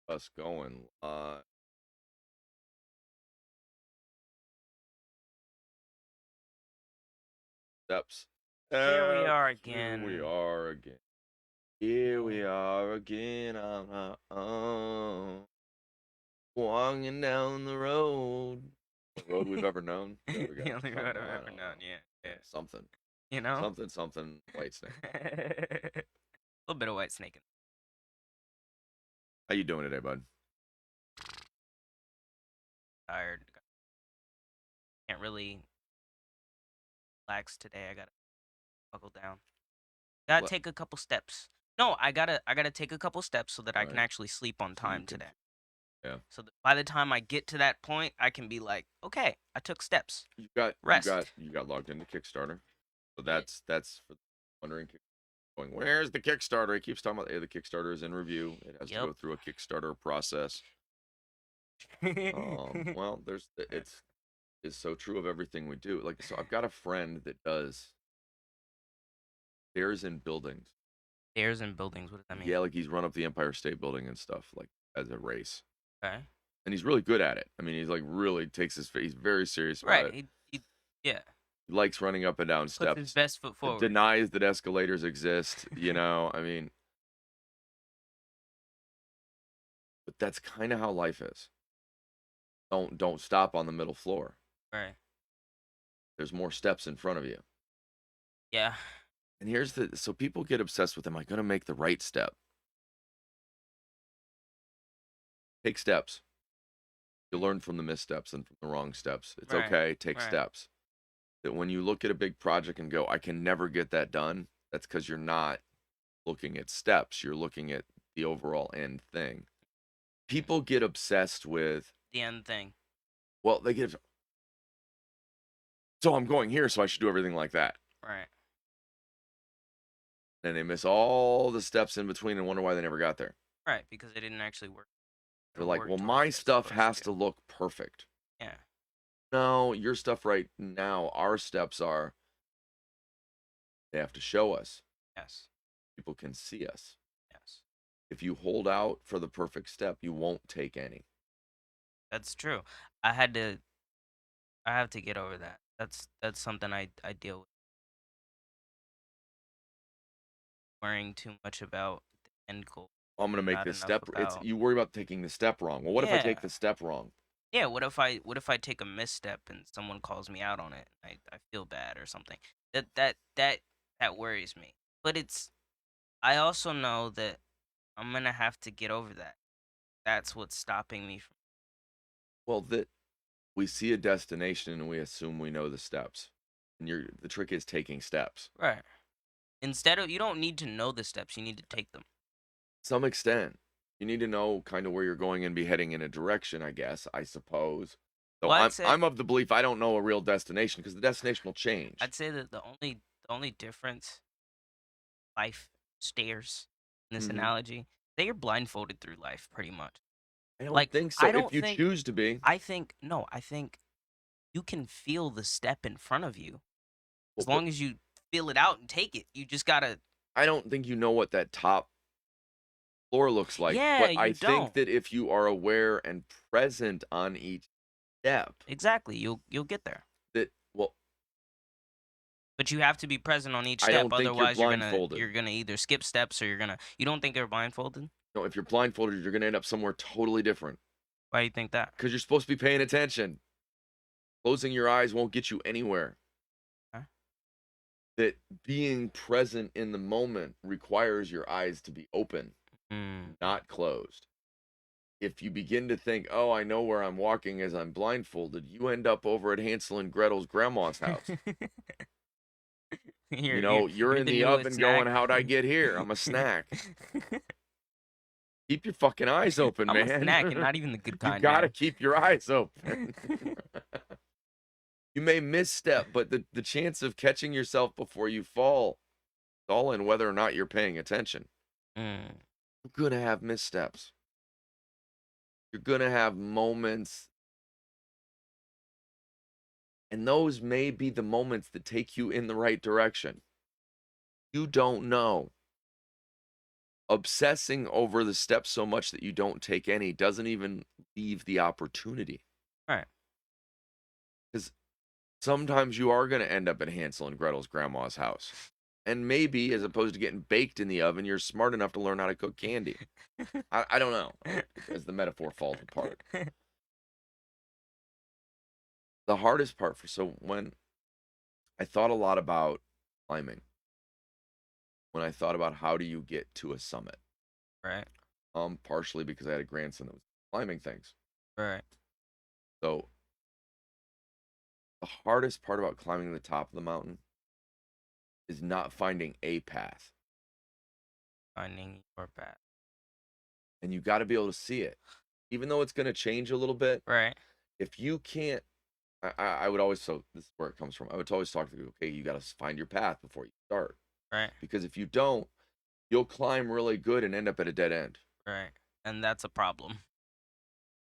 Us going live. Steps. Here we Steps. are Here we again. are again. Here we Yeah. are again on our own. Walking down the road. The road we've ever known. There we The go. only road Something. I've I ever don't known. know. Yeah, Yeah, yeah. something. You know? Something. White snake. A little bit of white snake. How you doing today, bud? Tired. Can't really relax today. I gotta buckle down. Gotta What? take a couple steps. No, I gotta take a couple steps so that I can Right. actually sleep on So you time can. today. Yeah. So that by the time I get to that point, I can be like, okay, I took steps. You got. You got. Rest. You got logged into Kickstarter. So Did. that's for wondering. Going, where's the Kickstarter? He keeps talking about, hey, the Kickstarter is in review. It has to Yep. go through a Kickstarter process. Well, it's so true of everything we do. Like, so I've got a friend that does stairs in buildings. Stairs and buildings. What does that mean? Yeah, like he's run up the Empire State Building and stuff, like as a race. Okay. And he's really good at it. I mean, he's like really he's very serious about Right. it. Yeah. He likes running up and down Puts his steps. best foot forward. Denies that escalators exist, I mean, but that's kind of how life is. Don't stop on the middle floor. Right. There's more steps in front of you. Yeah. And here's the so people get obsessed with, am I going to make the right step? Take steps. You learn from the missteps and from the wrong steps. It's Right. okay. Take Right. steps. That when you look at a big project and go, I can never get that done, that's because you're not looking at steps. You're looking at the overall end thing. People get obsessed with, The end thing. well, they get, so I'm going here, so I should do everything like that. Right. And they miss all the steps in between and wonder why they never got there. Right. Because it didn't actually work. They're Or like, work well, towards my what it's stuff supposed has to to do. look perfect. Yeah. No, your stuff right now, our steps are, they have to show us. Yes. People can see us. Yes. If you hold out for the perfect step, you won't take any. That's true. I had to. I have to get over that. That's something I deal with. Worrying too much about the end goal. I'm going to make Not this enough step. It's about. you worry about taking the step wrong. Well, what if I take Yeah. the step wrong? Yeah. What if I take a misstep and someone calls me out on it? I feel bad or something. That worries me. But it's. I also know that I'm gonna have to get over that. That's what's stopping me from. Well, that we see a destination and we assume we know the steps. And the trick is taking steps. Right. Instead of, you don't need to know the steps, you need to take them. Some extent. You need to know kind of where you're going and be heading in a direction, I guess, I suppose. So Well, I'm I'm of the belief I don't know a real destination because the destination will change. I'd say that the only difference, life stairs in this Hmm. analogy, they are blindfolded through life pretty much. I don't Like think so. I If don't you think choose to be, I think no, I think you can feel the step in front of you as well, but long as you feel it out and take it. You just gotta. I don't think you know what that top floor looks like. Yeah, But I you think don't. that if you are aware and present on each step, Exactly. You'll get there. that, well, But you have to be present on each I step, don't think you're otherwise you're gonna blindfolded. you're gonna either skip steps or you're gonna. You don't think they're blindfolded? No, if you're blindfolded, you're going to end up somewhere totally different Why do you think that? because you're supposed to be paying attention. Closing your eyes won't get you anywhere. Huh? That being present in the moment requires your eyes to be open, Mm. not closed. If you begin to think, oh, I know where I'm walking as I'm blindfolded, you end up over at Hansel and Gretel's grandma's house. you're, You you're know, you're you're in the the newest oven going, snack. how'd I get here? I'm a snack. Keep your fucking eyes open, I'm a snack and man. not even the good You kind, gotta man. keep your eyes open. You may misstep, but the chance of catching yourself before you fall is all in whether or not you're paying attention. Mm. You're gonna have missteps. You're gonna have moments, and those may be the moments that take you in the right direction. You don't know. obsessing over the steps so much that you don't take any doesn't even leave the opportunity. Right. Because sometimes you are going to end up at Hansel and Gretel's grandma's house. And maybe, as opposed to getting baked in the oven, you're smart enough to learn how to cook candy. I don't know, as the metaphor falls apart. The hardest part when I thought a lot about climbing, when I thought about how do you get to a summit, Right. partially because I had a grandson that was climbing things. Right. So the hardest part about climbing the top of the mountain is not finding a path, Finding your path. and you got to be able to see it, even though it's going to change a little bit. Right. If you can't, I would always, so this is where it comes from. I would always talk to people, okay, you got to find your path before you start, Right. because if you don't, you'll climb really good and end up at a dead end. Right. And that's a problem.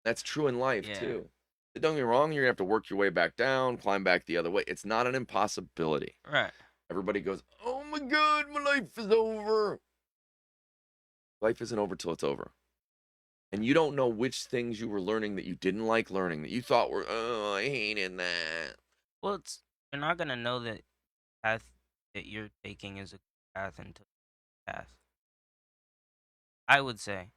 That's true in life Yeah. too. Don't get me wrong, you're gonna have to work your way back down, climb back the other way. It's not an impossibility. Right. Everybody goes, oh my God, my life is over. Life isn't over till it's over. And you don't know which things you were learning that you didn't like learning, that you thought were, oh, I hated that. Well, you're not gonna know that path that you're taking is a path into path. I would say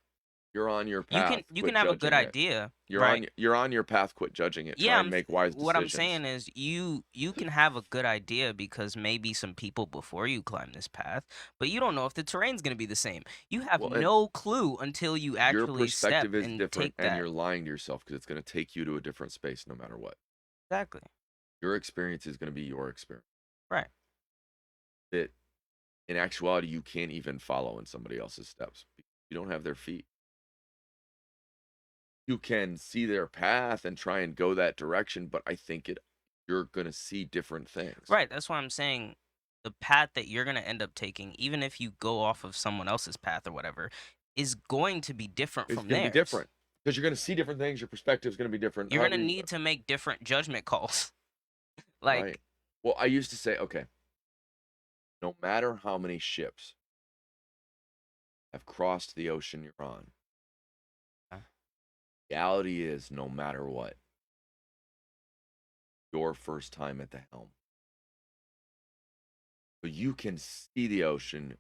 You're on your you path. can Quit have a good judging it. idea, You're right? you're on your path. Quit judging it. Yeah, Try and make wise what I'm decisions. saying is you can have a good idea because maybe some people before you climb this path, but you don't know if the terrain's gonna be the same. You have Well, and no clue until you your actually step perspective is and different, take and that. you're lying to yourself because it's going to take you to a different space no matter what. Exactly. Your experience is going to be your experience. Right. That in actuality, you can't even follow in somebody else's steps. You don't have their feet. You can see their path and try and go that direction, but I think you're going to see different things. Right. That's why I'm saying the path that you're gonna end up taking, even if you go off of someone else's path or whatever, is going to be different It's from going to be theirs. different because you're going to see different things. Your perspective is going to be different. You're gonna However need to make different judgment calls. Like, right. Well, I used to say, okay, no matter how many ships have crossed the ocean you're on, uh, reality is no matter what, your first time at the helm. So you can see the ocean,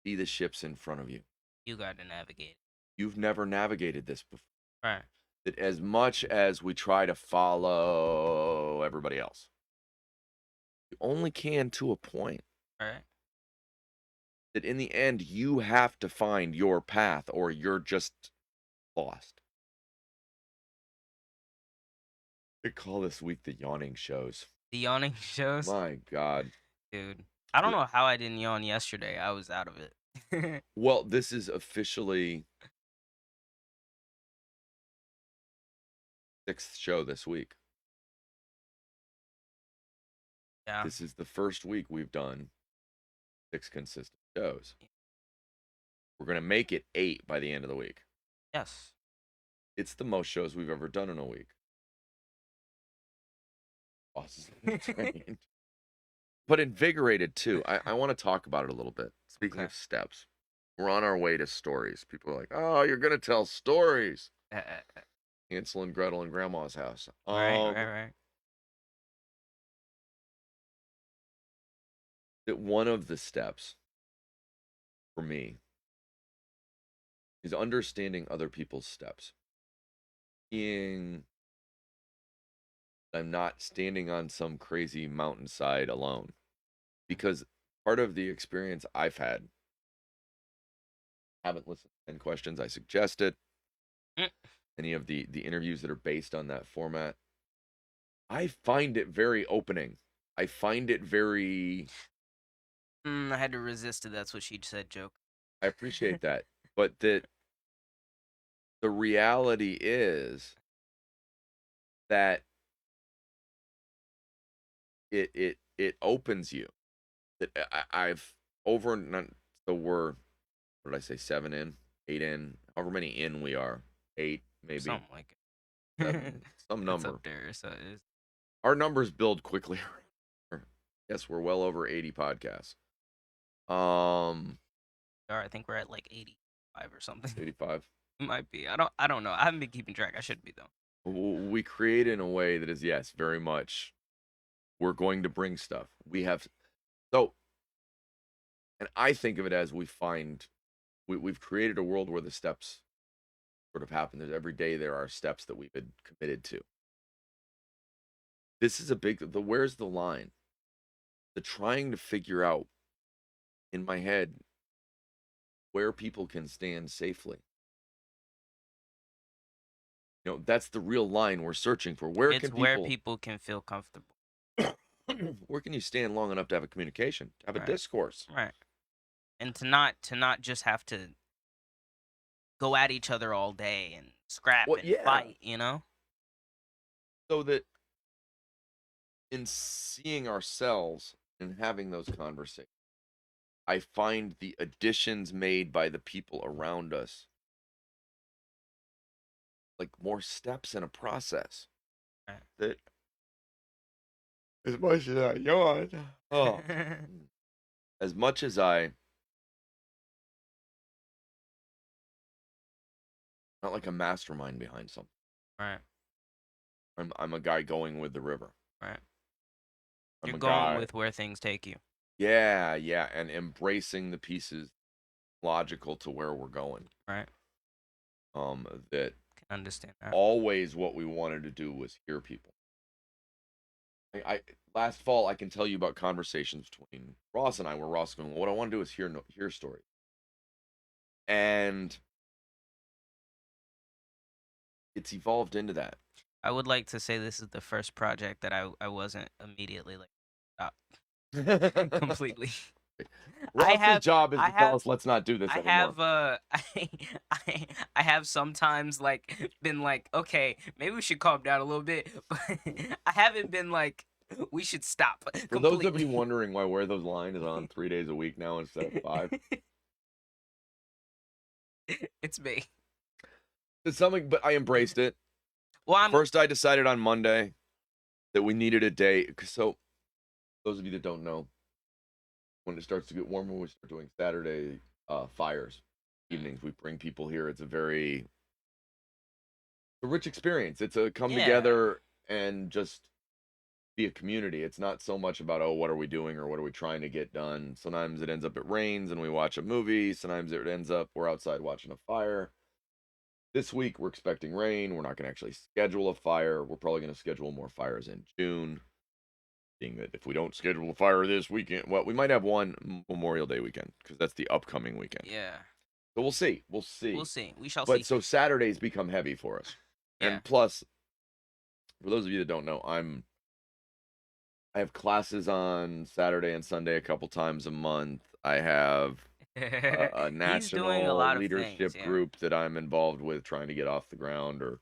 see the ships in front of you. you got to navigate. You've never navigated this before. Right. That as much as we try to follow everybody else, you only can to a point. Right. That in the end, you have to find your path or you're just lost. They call this week the yawning shows. The yawning shows. My God. Dude. I don't know how I didn't yawn yesterday. I was out of it. Well, this is officially 6th show this week. Yeah. This is the first week we've done 6 consistent shows. We're going to make it 8 by the end of the week. Yes. It's the most shows we've ever done in a week. Awesome. But invigorated too. I want to talk about it a little bit. Speaking Okay. of steps, we're on our way to stories. People are like, oh, you're going to tell stories. Hansel and Gretel in Grandma's house. Right. That one of the steps for me is understanding other people's steps. Being I'm not standing on some crazy mountainside alone. Because part of the experience I've had, haven't listened to 10 questions I suggested, Mm. any of the interviews that are based on that format, I find it very opening. I find it very I had to resist it. That's what she said, joke. I appreciate that. But that the reality is that it opens you. That I've over so we're what did I say, 7 in, 8 in, however many in we are, 8 maybe, Something like it. 7, some It's number. up there, so it is. Our numbers build quickly. Yes, we're well over 80 podcasts. I think we're at like 85 or something. 85. It might be. I don't know. I haven't been keeping track. I should be though. We create in a way that is, yes, very much, we're going to bring stuff. We have, so, and I think of it as we've created a world where the steps sort of happen. There's every day there are steps that we've been committed to. This is where's the line? The trying to figure out in my head where people can stand safely. That's the real line we're searching for. Where It's can where people people can feel comfortable. where can you stand long enough to have a communication, to have a Right. discourse? Right. And to not just have to go at each other all day and scrap Well, and yeah. fight, you know? So that in seeing ourselves and having those conversations, I find the additions made by the people around us like more steps in a process. Right. That as much as I yawn, oh, as much as I not like a mastermind behind something. Right. I'm a guy going with the river. Right. I'm You're a going guy, with where things take you. yeah, yeah, and embracing the pieces logical to where we're going. Right. That Can understand that. always what we wanted to do was hear people. I last fall I can tell you about conversations between Ross and I where Ross going, what I want to do is hear stories. And it's evolved into that. I would like to say this is the first project that I wasn't immediately like stop completely. Ross's have- job is I to tell have- us let's not do this I anymore. have I have sometimes like been like, okay, maybe we should calm down a little bit, but I haven't been like we should stop. For those of you completely. wondering why Where Those Line is on 3 days a week now instead of 5, It's me. it's something, but I embraced it. Well, First, I decided on Monday that we needed a day. So, those of you that don't know, when it starts to get warmer, we start doing Saturday fires evenings. We bring people here. It's a rich experience. It's a come Yeah. together and just be a community. It's not so much about, oh, what are we doing or what are we trying to get done. Sometimes it ends up it rains and we watch a movie. Sometimes it ends up we're outside watching a fire. This week we're expecting rain. We're not going to actually schedule a fire. We're probably going to schedule more fires in June. Being that if we don't schedule a fire this weekend, well, we might have one Memorial Day weekend because that's the upcoming weekend. yeah, So we'll see. We'll see. we'll see. We shall But see. so Saturdays become heavy for us. Yeah. And plus, for those of you that don't know, I have classes on Saturday and Sunday a couple times a month. I have a He's doing a national lot of leadership things, yeah. group that I'm involved with, trying to get off the ground or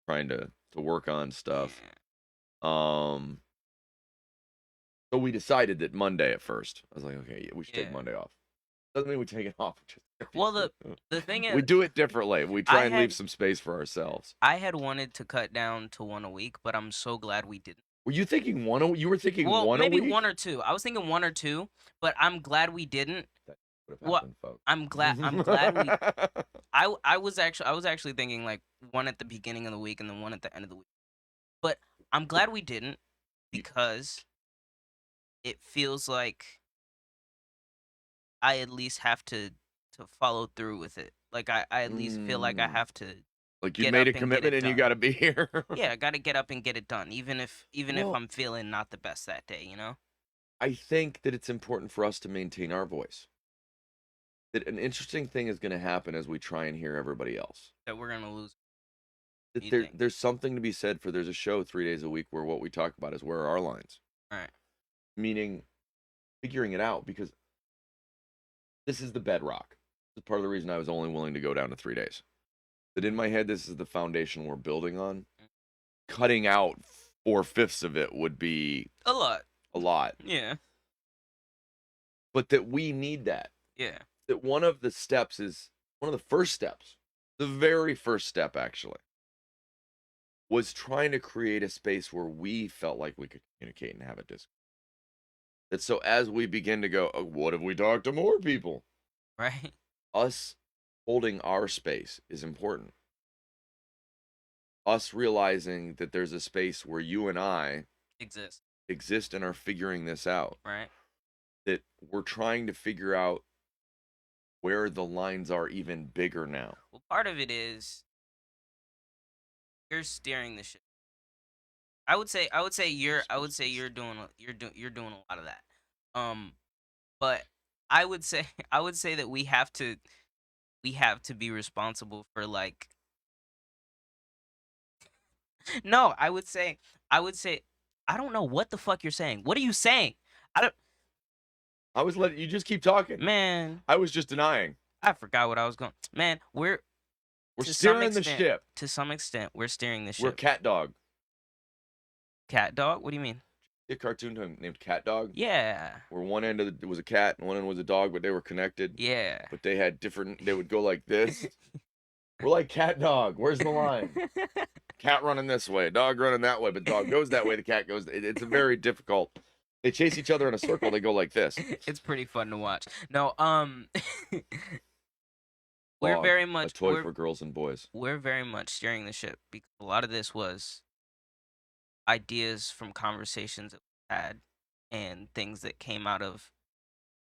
trying to work on stuff. Yeah. So we decided that Monday at first. I was like, okay, yeah, we should take Yeah. Monday off. Doesn't mean we take it off. Well, the thing is, we do it differently. We try I and leave had- some space for ourselves. I had wanted to cut down to one a week, but I'm so glad we didn't. Were you thinking one? You were thinking Well, one maybe a week? one or two. I was thinking one or two, but I'm glad we didn't. Would have What- happened, folks. I'm glad we I was actually thinking like one at the beginning of the week and then one at the end of the week. But I'm glad we didn't because it feels like I at least have to follow through with it. Like I at least feel like I Mm. have to Like you get made up a and get it commitment and you done. got to be here. yeah, I got to get up and get it done even if Well- I'm feeling not the best that day, you know? I think that it's important for us to maintain our voice. That an interesting thing is going to happen as we try and hear everybody else. That we're going to lose. That You think? there's something to be said for there's a show 3 days a week where what we talk about is where are our lines. Right. Meaning figuring it out, because this is the bedrock. This is part of the reason I was only willing to go down to 3 days. That in my head, this is the foundation we're building on. Cutting out 4/5 of it would be A lot. a lot. Yeah. But that we need that. Yeah. That one of the steps is one of the first steps, the very first step actually, was trying to create a space where we felt like we could communicate and have a discourse. That so as we begin to go, oh, what if we talk to more people? Right. Us holding our space is important. Us realizing that there's a space where you and I Exists. exist and are figuring this out. Right. That we're trying to figure out where the lines are even bigger now. Well, part of it is you're steering the ship. I would say you're doing a lot of that. Um, but I would say I would say that we have to be responsible for like no, I would say I don't know what the fuck you're saying. What are you saying? I don't I was letting you just keep talking. man, I was just denying. I forgot what I was going. Man, we're We're to some steering the extent ship. to some extent we're steering the We're ship. cat dog. Cat dog? What do you mean? A cartoon named Cat Dog, Yeah. where one end of it was a cat and one end was a dog, but they were connected. Yeah. But they had different. They would go like this. We're like cat dog. Where's the line? Cat running this way, dog running that way, but dog goes that way. The cat goes. It's a very difficult. They chase each other in a circle. They go like this. It's pretty fun to watch. No, we're Dog, very a much toy we're for girls and boys. we're very much steering the ship because a lot of this was ideas from conversations that we had and things that came out of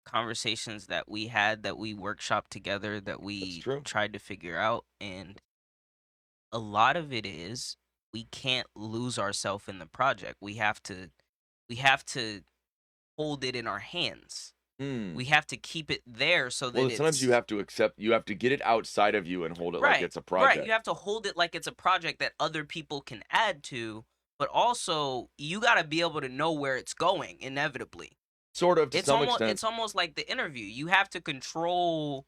conversations that we had that we workshopped together that That's we true. tried to figure out, and a lot of it is we can't lose ourselves in the project. We have to hold it in our hands. Hmm. We have to keep it there so that Well, sometimes you it's have to accept. You have to get it outside of you and hold it like right. it's a Right. project. You have to hold it like it's a project that other people can add to, but also you got to be able to know where it's going inevitably. Sort of to It's some almost extent. it's almost like the interview. You have to control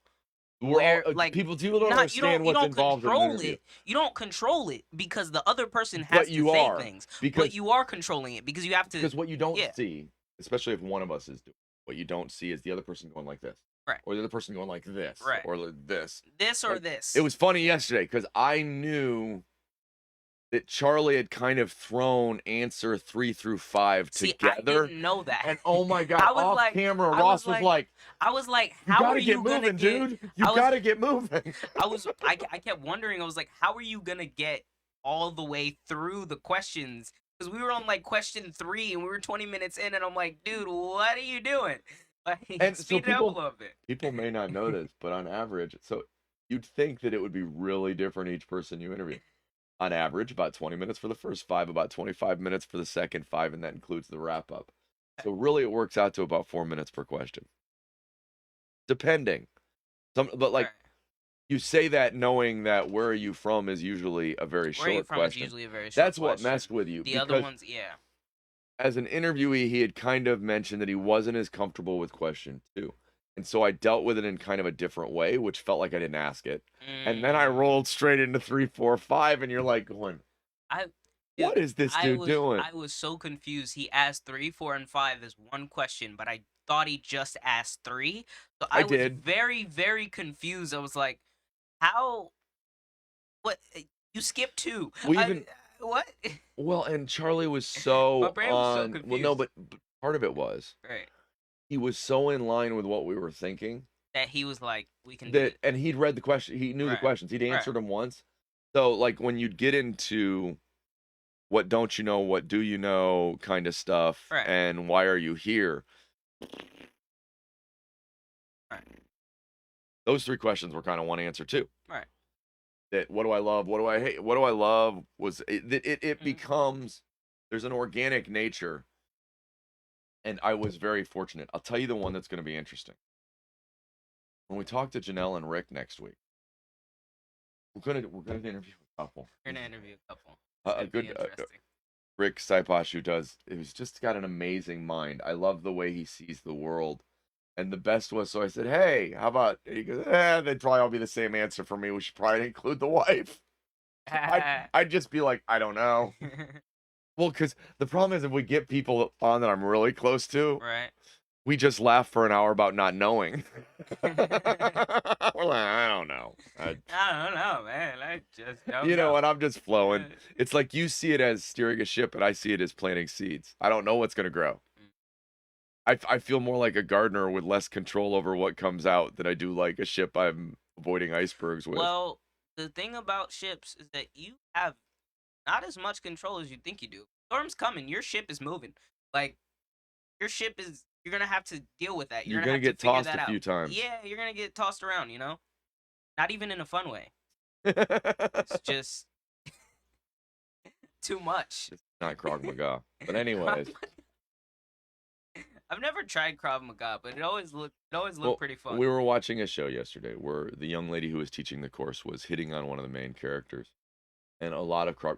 We're where all like people don't not you understand don't you what's don't involved in an control interview. it. You don't control it because the other person But has to you say are things. But because you are controlling it because you have to because what you don't yeah, see, especially if one of us is doing, what you don't see is the other person going like this, right. or the other person going like this, Right. or like this. This or Like this. it was funny yesterday because I knew that Charlie had kind of thrown answer 3 through 5 See, I together, didn't know that. and oh my god, I was off like camera, I Ross was was like like, I was like, "You how are gotta get you gonna moving, get dude. You I was gotta get moving." I kept wondering, I was like, how are you gonna get all the way through the questions? Because we were on like question 3 and we were 20 minutes in, and I'm like, dude, what are you doing? Like, And so speed it up a little bit. people may not know this, but on average, so you'd think that it would be really different each person you interview. On average, about 20 minutes for the first 5, about 25 minutes for the second 5, and that includes the wrap up. So really it works out to about 4 minutes per question. Depending. But like Right. you say that knowing that where are you from is usually a very Where are you short from is question. usually a very short That's what question. messed with you The other because ones, yeah. as an interviewee, he had kind of mentioned that he wasn't as comfortable with question 2. And so I dealt with it in kind of a different way, which felt like I didn't ask it. And then I Mm. rolled straight into 3, 4, 5, and you're like going, I what dude, is this I dude was doing? I was so confused. He asked 3, 4, and 5 as one question, but I thought he just asked 3. So I I was did. very, very confused. I was like, how what you skipped 2. We I even what? well, and Charlie was My so brain was so on. Well, no, confused. but part of it was Right. he was so in line with what we were thinking That he was like, we can do that, it. and he'd read the question. He knew the Right. questions. He'd Right. answered them once. So, like when you'd get into what don't you know, what do you know, kind of stuff, Right. and why are you here? Right. Those 3 questions were kind of one answer too. Right. That what do I love? What do I hate? What do I love? Was it Mhm. becomes there's an organic nature, and I was very fortunate. I'll tell you the one that's going to be interesting. When we talk to Janelle and Rick next week, we're gonna interview a couple. We're gonna interview a couple. A It's gonna be good interesting. Rick Saiposh, who does, he's just got an amazing mind. I love the way he sees the world. And the best was, so I said, hey, how about, and he goes, they'd probably all be the same answer for me. We should probably include the wife. I'd just be like, I don't know. Well, because the problem is if we get people on that I'm really close to, Right. we just laugh for an hour about not knowing. We're like, I don't know. I don't know, man. I just don't You know know. what? I'm just flowing. It's like you see it as steering a ship, and I see it as planting seeds. I don't know what's going to grow. I feel more like a gardener with less control over what comes out than I do like a ship I'm avoiding icebergs with. Well, the thing about ships is that you have not as much control as you think you do. Storm's coming. Your ship is moving. Like your ship is. You're gonna have to deal with that. You're You're gonna gonna have to get figure tossed that a out. few times. Yeah, you're gonna get tossed around. Not even in a fun way. It's just too much. It's not Krav Maga. But Krav anyways, I've never tried Krav Maga, but it always looked well, pretty fun. we were watching a show yesterday where the young lady who was teaching the course was hitting on one of the main characters. And a lot of Krav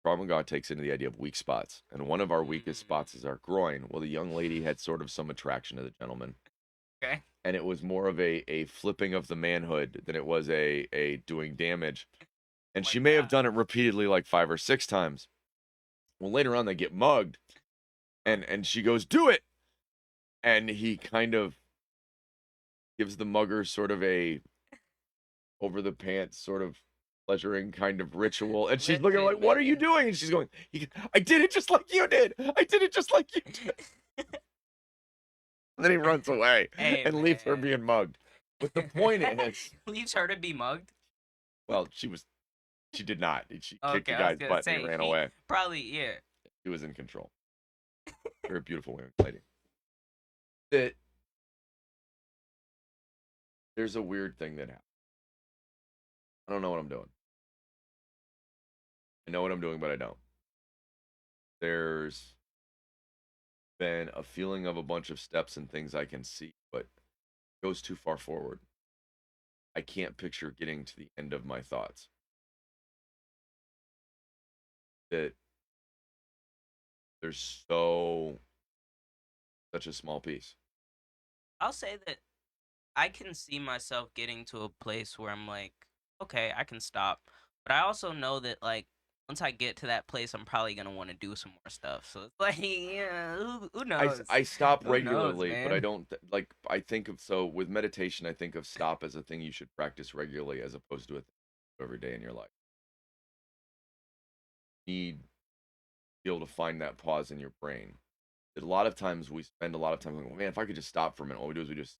Maga takes into the idea of weak spots. And one of our weakest spots is our groin. Well, the young lady had sort of some attraction to the gentleman. Okay. And it was more of a flipping of the manhood than it was a doing damage. And My she may have God. done it repeatedly like 5 or 6 times. Well, later on they get mugged and she goes, "Do it." And he kind of gives the mugger sort of a over the pants sort of pleasuring kind of ritual. And she's looking like, "What are you doing?" And she's going, "I did it just like you did. I did it just like you did." And then he runs away Hey, and leaves her man. being mugged. But the point is, Leaves her to be mugged. well, she did not. She kicked Okay, the I was guy's gonna butt and say he ran he away. probably yeah. He was in control. Very beautiful young lady. That there's a weird thing that happens. I don't know what I'm doing. I know what I'm doing, but I don't. There's been a feeling of a bunch of steps and things I can see, but it goes too far forward. I can't picture getting to the end of my thoughts. That there's such a small piece. I'll say that I can see myself getting to a place where I'm like, okay, I can stop. But I also know that like once I get to that place, I'm probably gonna want to do some more stuff. So it's like, yeah, who knows? I stop Who knows, regularly, but I man? don't like. I think of so with meditation. I think of stop as a thing you should practice regularly, as opposed to a thing you do every day in your life. You need to be able to find that pause in your brain. A lot of times we spend a lot of time going, "Man, if I could just stop for a minute," all we do is we just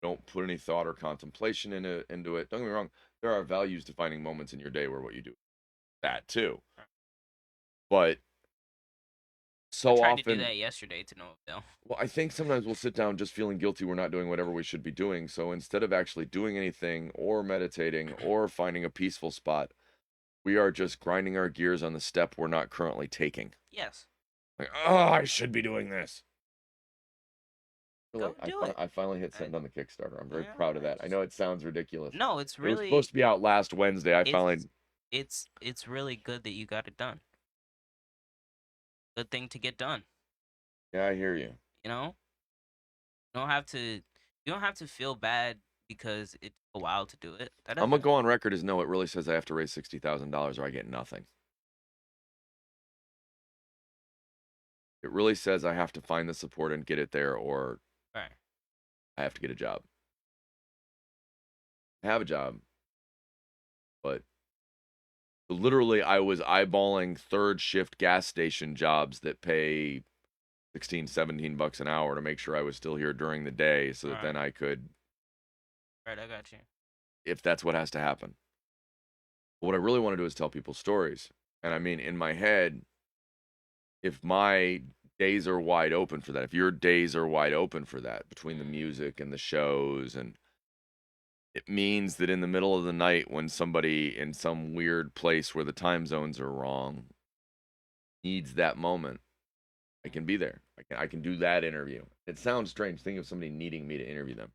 don't put any thought or contemplation into it. Don't get me wrong. There are values defining moments in your day where what you do that too, but I so tried to do often, that yesterday to no avail. well, I think sometimes we'll sit down just feeling guilty we're not doing whatever we should be doing. So instead of actually doing anything or meditating or finding a peaceful spot, we are just grinding our gears on the step we're not currently taking. Yes, Like, oh, I should be doing this. go do it. I finally hit I- send on the Kickstarter. I'm very yeah, proud of that. I know it sounds ridiculous. no, it's It was supposed to be out last Wednesday. I it's finally, it's really good that you got it done. Good thing to get done. yeah, I hear you. You know, you don't have to feel bad because it took a while to do it. That I'm gonna doesn't. go on record as no. It really says I have to raise $60,000 or I get nothing. It really says I have to find the support and get it there, or Right. I have to get a job. I have a job, but literally I was eyeballing third shift gas station jobs that pay 16, 17 bucks an hour to make sure I was still here during the day so that Right. then I could, Right. I got you. if that's what has to happen. But what I really want to do is tell people stories. And I mean, in my head, if my days are wide open for that, if your days are wide open for that between the music and the shows, and it means that in the middle of the night when somebody in some weird place where the time zones are wrong needs that moment, I can be there. I can do that interview. It sounds strange. Think of somebody needing me to interview them.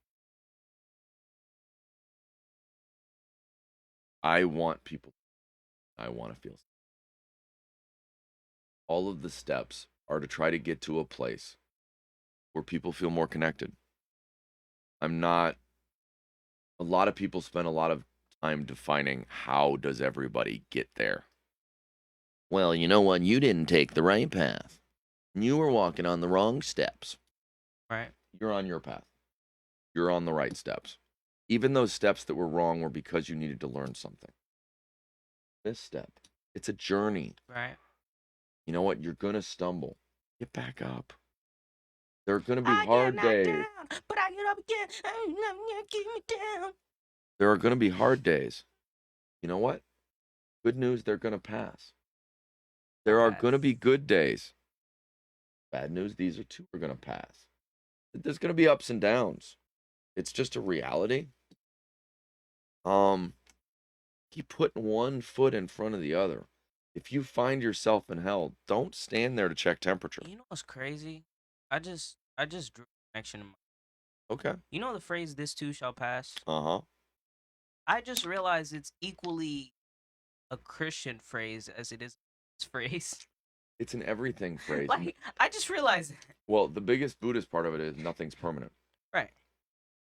I want people. I want to feel. All of the steps are to try to get to a place where people feel more connected. I'm not. A lot of people spend a lot of time defining how does everybody get there. Well, you know what? You didn't take the right path. You were walking on the wrong steps. Right. You're on your path. You're on the right steps. Even those steps that were wrong were because you needed to learn something. This step, it's a journey. Right. You know what? You're going to stumble. Get back up. There are going to be I get hard knocked days. down, but I get up again. Ain't nothing gonna keep me down. There are going to be hard days. You know what? Good news, they're going to pass. There are going to be good days. Bad news, these are too are going to pass. There's going to be ups and downs. It's just a reality. Keep putting one foot in front of the other. If you find yourself in hell, don't stand there to check temperature. You know what's crazy? I just drew a connection in my. Okay. You know the phrase "this too shall pass." Uh-huh. I just realized it's equally a Christian phrase as it is a phrase. It's an everything phrase. Like I just realized it. Well, the biggest Buddhist part of it is nothing's permanent. Right.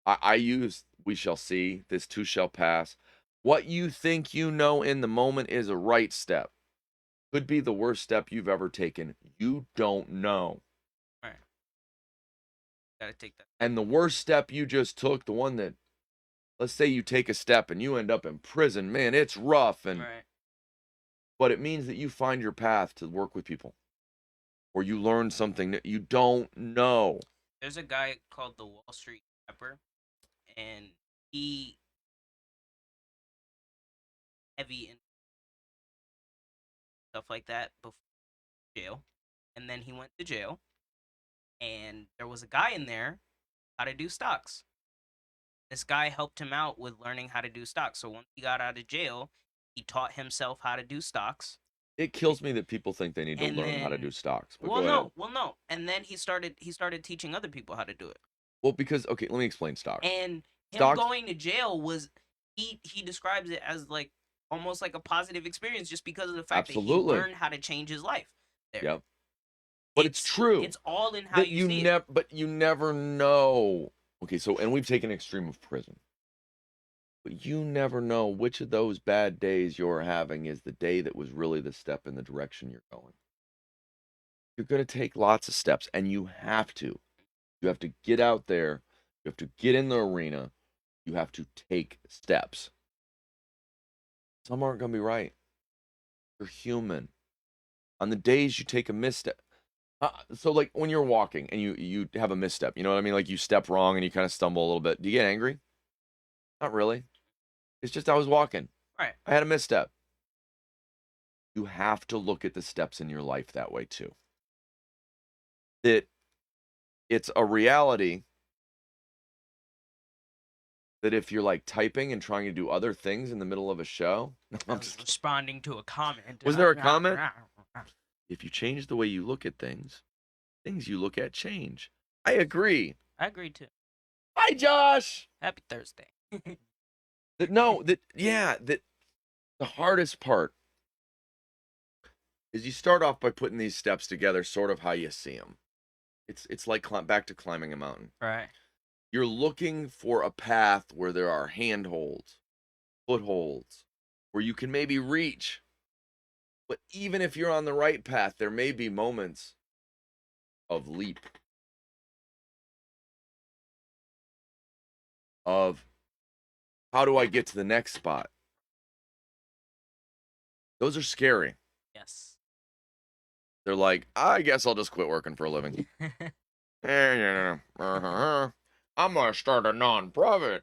I use we shall see, this too shall pass. What you think you know in the moment is a right step. Could be the worst step you've ever taken. You don't know. Right. Gotta take that. And the worst step you just took, the one that, let's say you take a step and you end up in prison, man, it's rough. Right. But it means that you find your path to work with people, or you learn something that you don't know. There's a guy called the Wall Street Trapper, and he heavy in stuff like that before jail, and then he went to jail, and there was a guy in there how to do stocks. This guy helped him out with learning how to do stocks. So once he got out of jail, he taught himself how to do stocks. It kills me that people think they need to And learn how to then, do stocks. But well, go ahead. no. And then he started teaching other people how to do it. Well, because okay, let me explain stocks. And him Stocks, going to jail was he describes it as like almost like a positive experience just because of the fact that he absolutely. learned how to change his life there. Yep. But it's true. It's all in how that you see it. never, but you never know. Okay, so and we've taken extreme of prison, but you never know which of those bad days you're having is the day that was really the step in the direction you're going. You're going to take lots of steps, and you have to. You have to get out there. You have to get in the arena. You have to take steps. Some aren't going to be right. You're human. On the days you take a misstep. So like when you're walking and you have a misstep, you know what I mean? Like you step wrong and you kind of stumble a little bit. Do you get angry? Not really. It's just I was walking. Right. I had a misstep. You have to look at the steps in your life that way too. That it's a reality that if you're like typing and trying to do other things in the middle of a show, I was responding to a comment. Was there a comment? If you change the way you look at things you look at change. I agree. I agree too. Hi, Josh. Happy Thursday. That the hardest part is you start off by putting these steps together sort of how you see them. It's like back to climbing a mountain. Right. You're looking for a path where there are handholds, footholds, where you can maybe reach. But even if you're on the right path, there may be moments of leap, of how do I get to the next spot? Those are scary. Yes. They're like, I guess I'll just quit working for a living. I'm gonna start a nonprofit.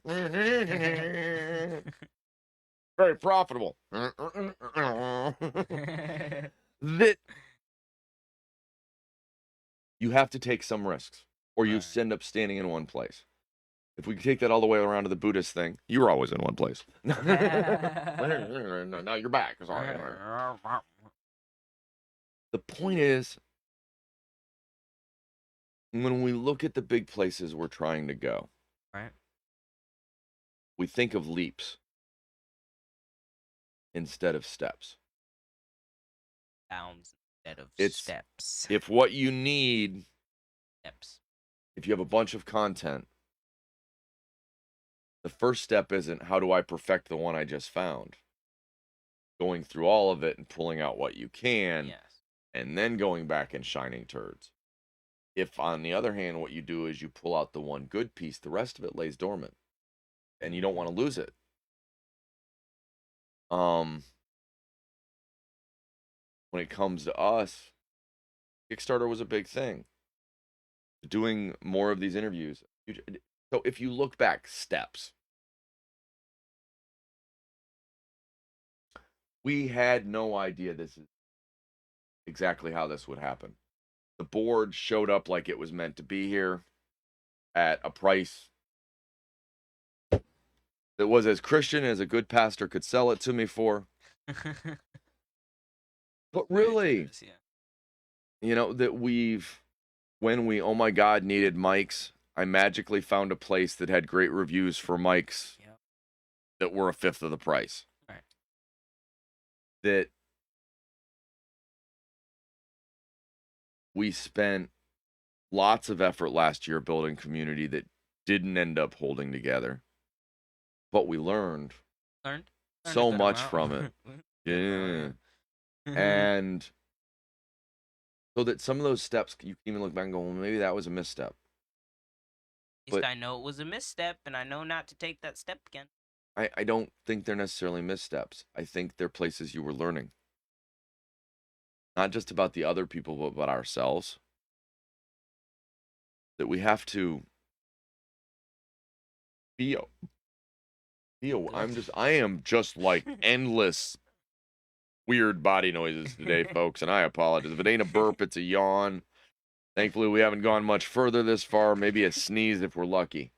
Very profitable. That you have to take some risks, or you Right. end up standing in one place. If we take that all the way around to the Buddhist thing, you were always in one place. Now you're back. Sorry. The point is, when we look at the big places we're trying to go, Right. we think of leaps instead of steps. Bounds instead of It's steps. if what you need, Steps. if you have a bunch of content, the first step isn't how do I perfect the one I just found? Going through all of it and pulling out what you can, Yes. and then going back and shining turds. If, on the other hand, what you do is you pull out the one good piece, the rest of it lays dormant, and you don't want to lose it. When it comes to us, Kickstarter was a big thing. doing more of these interviews. So if you look back, steps. We had no idea this is exactly how this would happen. The board showed up like it was meant to be here at a price that was as Christian as a good pastor could sell it to me for. But Very really, generous, yeah. that when we, oh my God, needed mics, I magically found a place that had great reviews for mics Yeah. that were a fifth of the price. Right. That we spent lots of effort last year building community that didn't end up holding together. But we learned Learned a so good much amount. from it. Good Yeah. amount. And so that some of those steps, you can even look back and go, well, maybe that was a misstep. At least But I know it was a misstep, and I know not to take that step again. I don't think they're necessarily missteps. I think they're places you were learning. Not just about the other people, but about ourselves. That we have to be I am just like endless weird body noises today, folks, and I apologize. If it ain't a burp, it's a yawn. Thankfully, we haven't gone much further this far. Maybe a sneeze if we're lucky.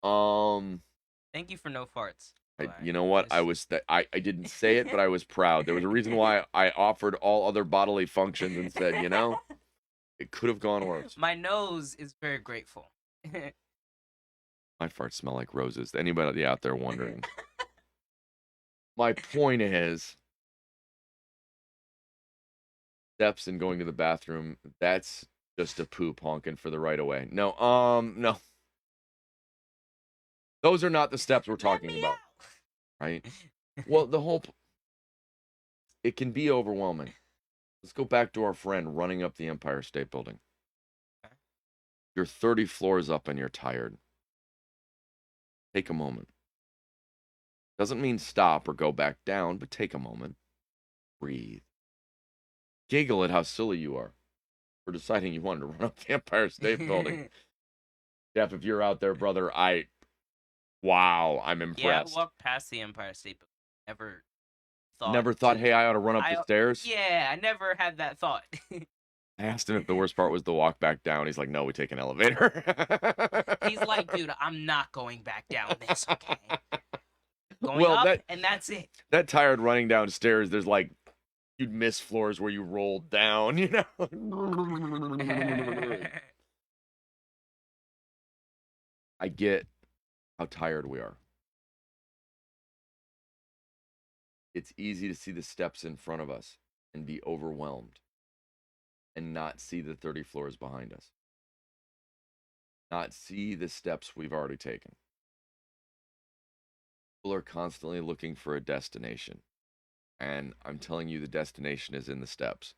Thank you for no farts. You know what? I didn't say it, but I was proud. There was a reason why I offered all other bodily functions and said, it could have gone worse. My nose is very grateful. My farts smell like roses. Anybody out there wondering? My point is, steps and going to the bathroom, that's just a poop honking for the right of way. No, no. Those are not the steps we're talking about. Right? Well, it can be overwhelming. Let's go back to our friend running up the Empire State Building. You're 30 floors up and you're tired. Take a moment. Doesn't mean stop or go back down, but take a moment. Breathe. Giggle at how silly you are for deciding you wanted to run up the Empire State Building. Jeff, if you're out there, brother, wow, I'm impressed. Yeah, I walked past the Empire State Building. Never thought, hey, I ought to run up the stairs? Yeah, I never had that thought. I asked him if the worst part was the walk back down. He's like, no, we take an elevator. He's like, dude, I'm not going back down this, okay? Going up, and that's it. That tired running downstairs, there's like, you'd miss floors where you rolled down, I get how tired we are. It's easy to see the steps in front of us and be overwhelmed and not see the 30 floors behind us. Not see the steps we've already taken. People are constantly looking for a destination. And I'm telling you, the destination is in the steps.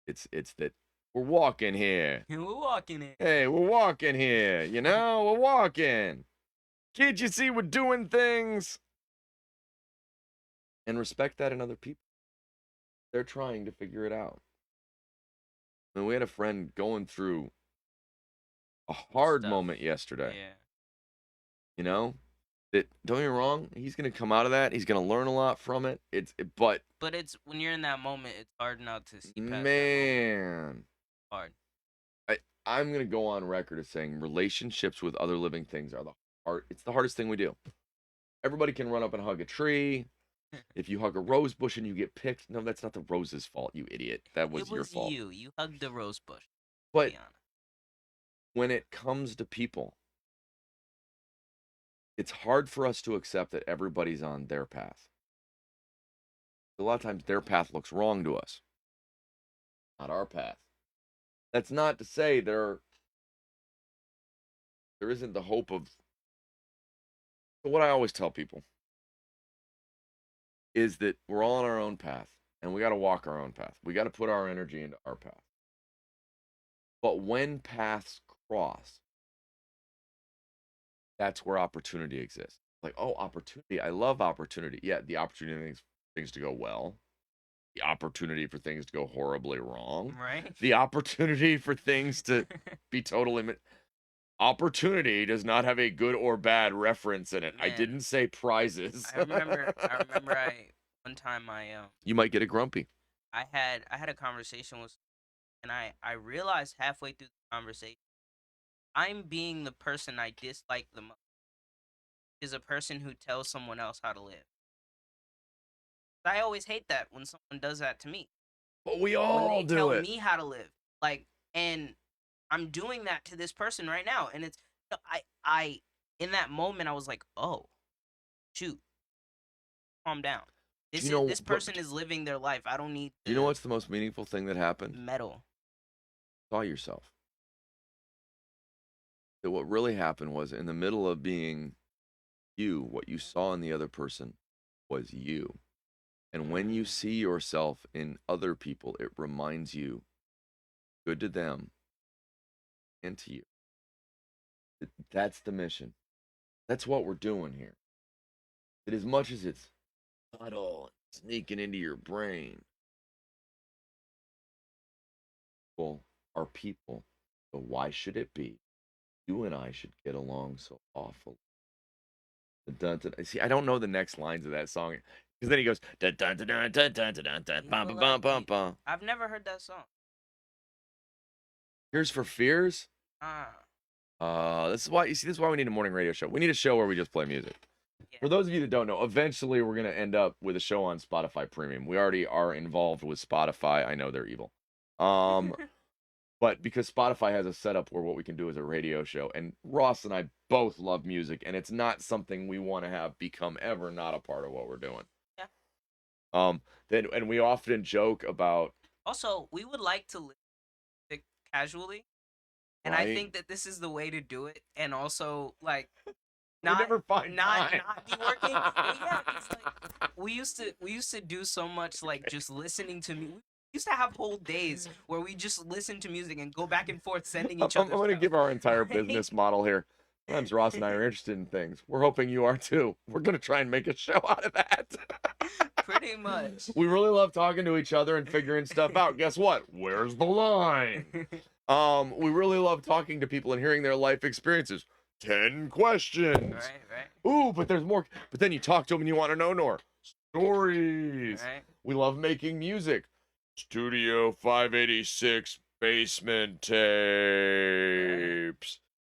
It's that we're walking here. We're walking here. Hey, we're walking here. We're walking. Can't you see we're doing things? And respect that in other people. They're trying to figure it out. I mean, we had a friend going through a hard moment yesterday. Yeah. That, don't get me wrong, he's going to come out of that. He's going to learn a lot from it. But it's when you're in that moment, it's hard not to see past man. Hard. I'm going to go on record as saying relationships with other living things it's the hardest thing we do. Everybody can run up and hug a tree. If you hug a rose bush and you get picked, no, that's not the rose's fault, you idiot. That was your fault. It was you. You hugged the rose bush. But when it comes to people, it's hard for us to accept that everybody's on their path. A lot of times their path looks wrong to us, not our path. That's not to say there isn't the hope of. So what I always tell people is that we're all on our own path and we got to walk our own path. We got to put our energy into our path. But when paths cross, that's where opportunity exists. Like, oh, opportunity. I love opportunity. Yeah, the opportunity things to go well. the opportunity for things to go horribly wrong, Right? the opportunity for things to be totally opportunity does not have a good or bad reference in it. I Man, didn't say prizes. I one time You might get a grumpy. I had a conversation with, and I realized halfway through the conversation, I'm being the person I dislike the most is a person who tells someone else how to live. I always hate that when someone does that to me. But we When all they do tell it. me how to live, like, and I'm doing that to this person right now, and it's no, I in that moment I was like, oh shoot, calm down. Do you know This person is living their life. I don't need do you know to what's the most meaningful thing that happened? meddle. Saw yourself. That what really happened was in the middle of being you, what you saw in the other person was you. And when you Mm, see yourself in other people, it reminds you good to them and to you. That's the mission. That's what we're doing here. That as much as it's subtle, sneaking into your brain, well, are people. So why should it be? You and I should get along so awful. Dun, dun, dun. See, I don't know the next lines of that song because then he goes dun dun dun dun dun dun dun dun bum people bum bum like bum you. bum. I've never heard that song. Here's for fears. Ah, This is why you see. This is why we need a morning radio show. We need a show where we just play music. yeah. For those of you that don't know, eventually we're gonna end up with a show on Spotify Premium. We already are involved with Spotify. I know they're evil. Um, but because Spotify has a setup where what we can do is a radio show, and Ross and I both love music, and it's not something we want to have become ever not a part of what we're doing. Yeah. Then and we often joke about Also, we would like to live casually, and I right. think that this is the way to do it. And also, like, We not never find time. not be working. Well, yeah, 'cause, like we used to do so much like just listening to me. We used to have whole days where we just listen to music and go back and forth sending each I'm other going to stuff. give our entire Right? business model here. Sometimes Ross and I are interested in things. We're hoping you are too. We're going to try and make a show out of that. Pretty much. We really love talking to each other and figuring stuff out. Guess what? Where's the line? We really love talking to people and hearing their life experiences. 10 questions. Right. Ooh, but there's more. But then you talk to them and you want to know more. Stories. Right. We love making music. Studio 586 basement tapes.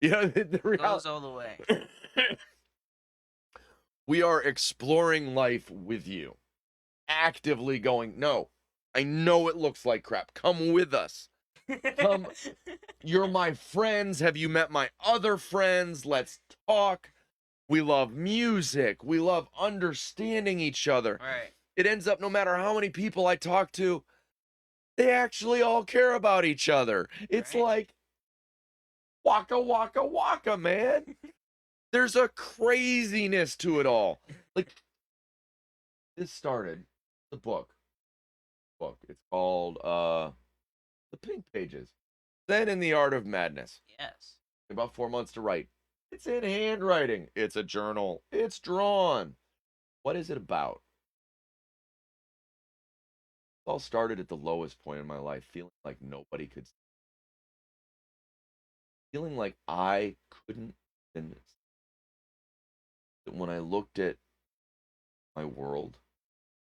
Yeah, the Goes reality. all the way. We are exploring life with you. Actively going, no, I know it looks like crap. Come with us. Come, you're my friends. Have you met my other friends? Let's talk. We love music. We love understanding each other. Right. It ends up no matter how many people I talk to, they actually all care about each other. It's Right. like waka waka waka, man. There's a craziness to it all. Like this started the book. It's called The Pink Pages. Then in the Art of Madness. Yes. About 4 months to write. It's in handwriting. It's a journal. It's drawn. What is it about? It all started at the lowest point in my life, feeling like nobody could, feeling like I couldn't. And when I looked at my world,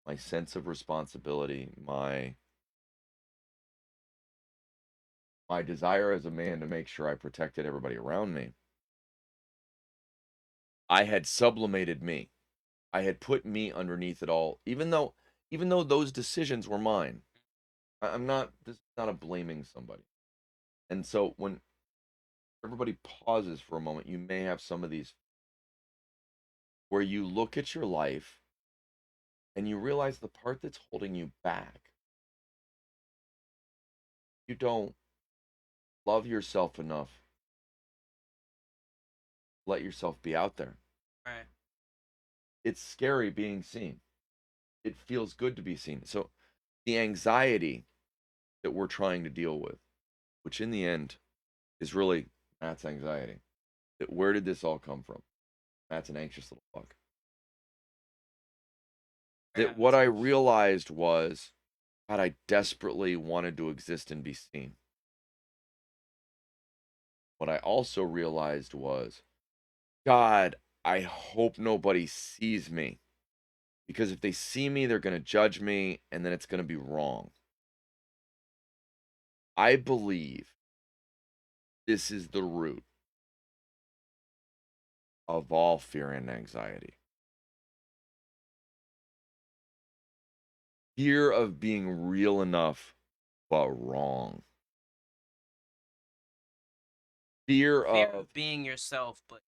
my sense of responsibility, my desire as a man to make sure I protected everybody around me, I had sublimated me. I had put me underneath it all, even though those decisions were mine. I'm not. This is not a blaming somebody. And so when everybody pauses for a moment, you may have some of these where you look at your life and you realize the part that's holding you back. You don't love yourself enough. Let yourself be out there. Right. It's scary being seen. It feels good to be seen. So the anxiety that we're trying to deal with, which in the end is really Matt's anxiety. That where did this all come from? Matt's an anxious little fuck. Very That what I honest. realized was God, I desperately wanted to exist and be seen. What I also realized was, God, I hope nobody sees me. Because if they see me, they're going to judge me, and then it's going to be wrong. I believe this is the root of all fear and anxiety. Fear of being real enough, but wrong. Fear Fear of, of being yourself, but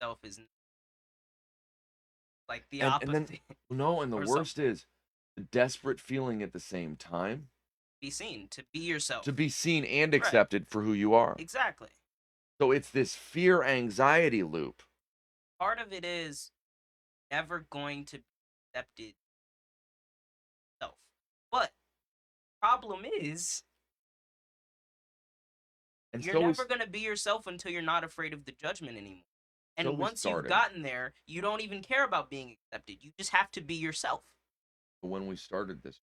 self is like the and then, opposite no, and the or worst something. is the desperate feeling at the same time Be seen, to be to yourself. be seen and Right. accepted for who you are. Exactly. So it's this fear anxiety loop. Part of it is never going to be accepted self. But problem is And you're never going to be yourself until you're not afraid of the judgment anymore. so And we once you've started. gotten there, you don't even care about being accepted. You just have to be yourself. When we started this,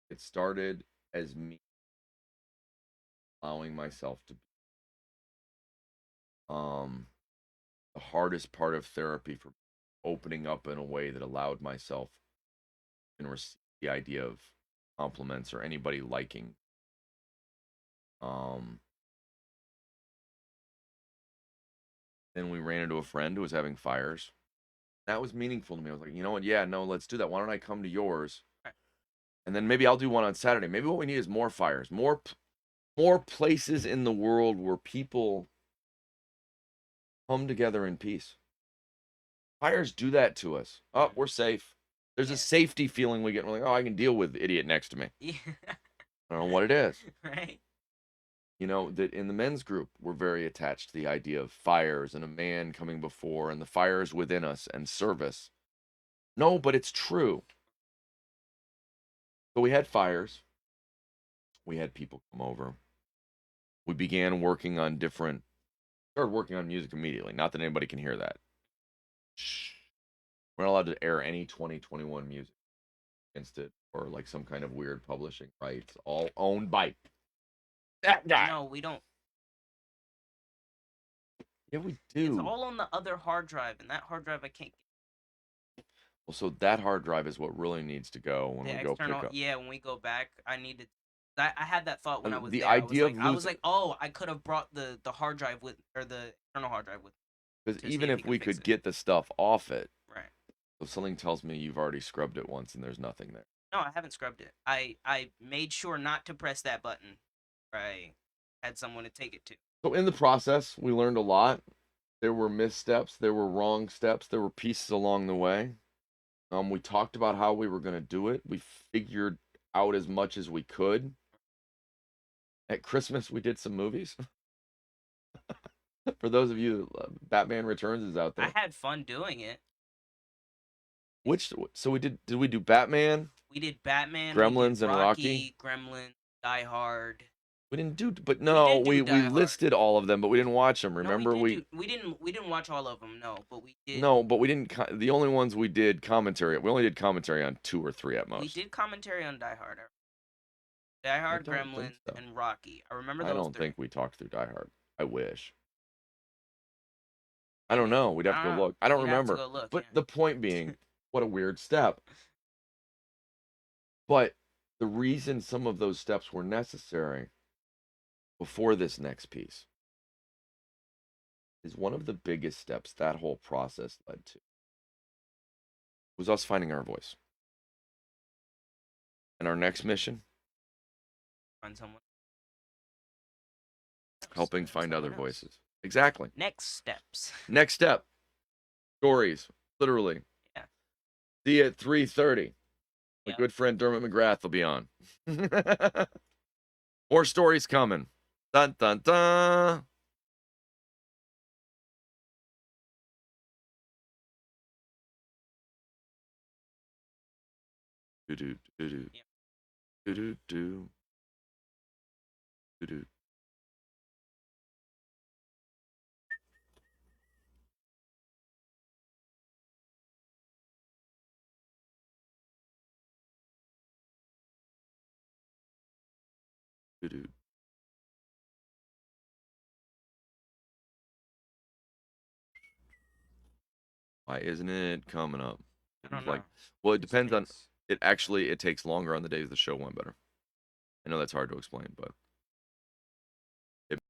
it started as me allowing myself to be. The hardest part of therapy for opening up in a way that allowed myself and receive the idea of compliments or anybody liking. Um, then we ran into a friend who was having fires. That was meaningful to me. I was like, you know what? Yeah, no, let's do that. Why don't I come to yours? Right. And then maybe I'll do one on Saturday. Maybe what we need is more fires, more places in the world where people come together in peace. Fires do that to us. Oh, we're safe. There's a Yeah. safety feeling we get. We're like, oh, I can deal with the idiot next to me. Yeah. I don't know what it is. Right. You know, that in the men's group, we're very attached to the idea of fires and a man coming before and the fires within us and service. No, but it's true. So we had fires. We had people come over. We began working on started working on music immediately. Not that anybody can hear that. Shh. We're not allowed to air any 2021 music against it or like some kind of weird publishing rights, all owned by that guy. No, we don't. Yeah, we It's do. all on the other hard drive, and that hard drive I can't Well, so that hard drive is what really needs to go when the we go pick external. up. Yeah, when we go back, I needed. I had that thought when I was The there. idea of I was losing, like, oh, I could have brought the hard drive with, or the external hard drive with, because to see even if he if could we fix could it. get the stuff off it, Right. if something tells me you've already scrubbed it once and there's nothing there. No, I haven't scrubbed it. I made sure not to press that button. I had someone to take it to. So in the process, we learned a lot. There were missteps, there were wrong steps, there were pieces along the way. We talked about how we were going to do it. We figured out as much as we could. At Christmas, we did some movies. For those of you, Batman Returns is out I there. had fun doing it. Which so we did we do Batman, We did Batman, we did Gremlins, and Rocky? Rocky, Gremlin, Die Hard. We didn't do, but We no, did do we Die Hard. listed all of them, but we didn't watch them. No, we Remember, did do. We didn't watch all of them. No, but we did. no, but we didn't. The only ones we did commentary. We only did commentary on 2 or 3 at We most. did commentary on Die Hard. Die I Hard, don't think Gremlin, so. and Rocky. I remember I those don't three. think we talked through Die Hard. I wish. I don't Maybe. know. We'd have I to don't go know. look. I don't You'd have to remember. go look. But Yeah. the point being, what a weird step. But the reason some of those steps were necessary before this next piece is one of the biggest steps that whole process led to was us finding our voice. And our next mission, Find someone. helping find other Someone else. voices. Exactly. Next steps. Next step, stories, literally. Yeah. See you at 3:30. My Yep. good friend Dermot McGrath will be on. More stories coming. Dun dun dun. Do do do do Yeah. do do do do do. Doo-doo. Why isn't it coming up? I don't Like, know. well, it It just depends on. takes It actually it takes longer on the days the show went better. I know that's hard to explain, but